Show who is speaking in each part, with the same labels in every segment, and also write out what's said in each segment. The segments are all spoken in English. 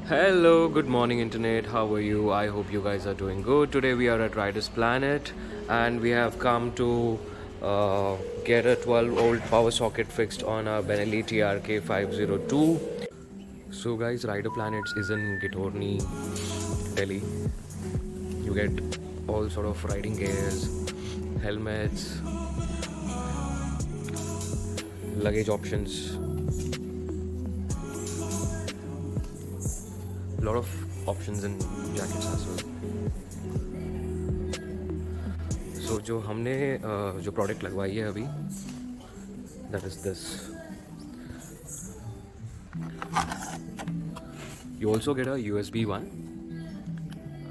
Speaker 1: Hello, good morning internet. How are you? I hope you guys are doing good. Today we are at Riders Planet and we have come to get a 12-volt power socket fixed on our Benelli TRK 502. So guys, Rider Planets is in Ghitorni, Delhi. You get all sort of riding gears, helmets, luggage options, a lot of options in jackets as well. So जो हमने जो product लगवाई है अभी, that is this. You also get a USB one,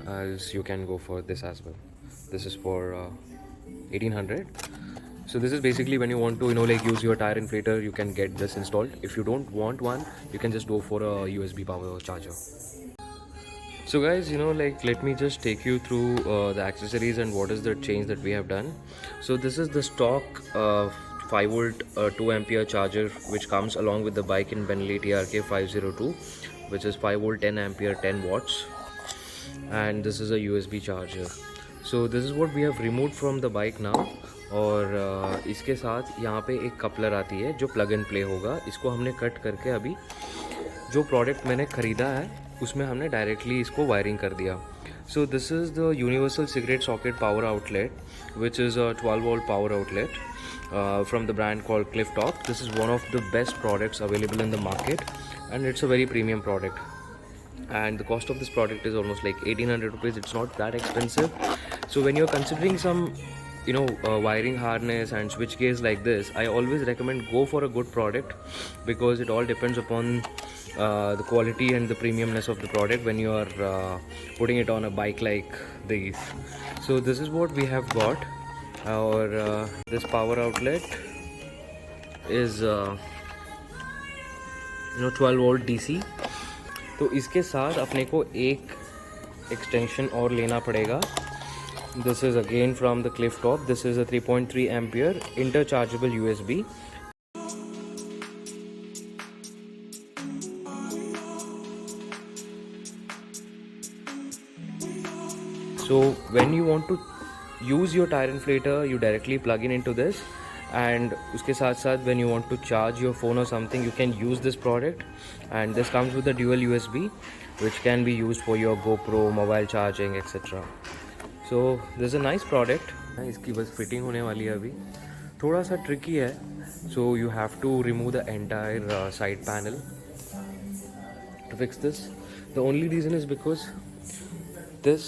Speaker 1: as you can go for this as well. This is for 1800. So this is basically when you want to like use your tire inflator, you can get this installed. If you don't want one, you can just go for a USB power charger. So guys, like let me just take you through the accessories and what is the change that we have done. So this is the stock 5 volt 2 ampere charger which comes along with the bike in Benelli TRK 502, which is 5 volt 10 ampere 10 watts, and this is a USB charger. So this is what we have removed from the bike now. और इसके साथ यहाँ पे एक coupler आती है जो plug and play होगा. इसको हमने कट करके अभी जो प्रोडक्ट मैंने ख़रीदा है उसमें हमने डायरेक्टली इसको वायरिंग कर दिया. So this is the universal cigarette socket power outlet which is a 12 volt power outlet from the brand called Cliff Top. This is one of the best products available in the market and it's a very premium product. And the cost of this product is almost like 1800 rupees. It's not that expensive. So when you're considering some wiring harness and switch gears like this, I always recommend go for a good product, because it all depends upon the quality and the premiumness of the product when you are putting it on a bike like these. So this is what we have got. Our this power outlet is 12 volt DC. तो इसके साथ अपने को एक extension और लेना पड़ेगा. This is again from the Cliff Top. This is a 3.3 ampere interchangeable USB. So when you want to use your tire inflator, you directly plug in into this, and उसके साथ साथ when you want to charge your phone or something, you can use this product. And this comes with a dual USB which can be used for your GoPro, mobile charging, etc. So this is a nice product. इसकी बस fitting होने वाली है अभी. थोड़ा सा tricky है. So you have to remove the entire side panel to fix this. The only reason is because this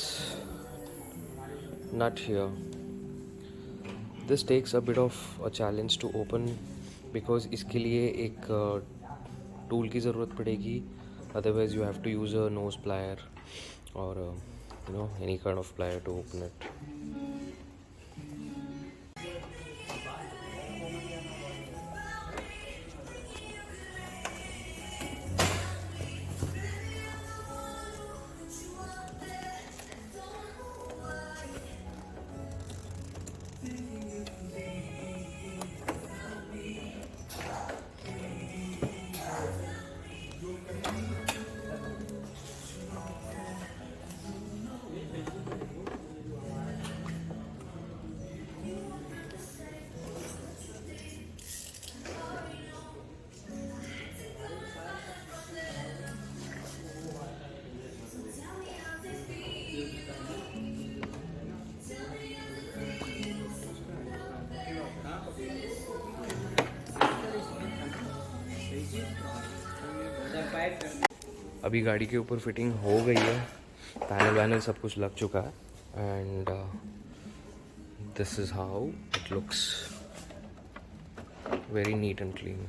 Speaker 1: nut here, this takes a bit of a challenge to open, because इसके लिए एक tool की ज़रूरत पड़ेगी. Otherwise you have to use a nose plier or any kind of plier to open it. अभी गाड़ी के ऊपर फिटिंग हो गई है. पैनल वैनल सब कुछ लग चुका है. And this is how it looks. Very neat and clean.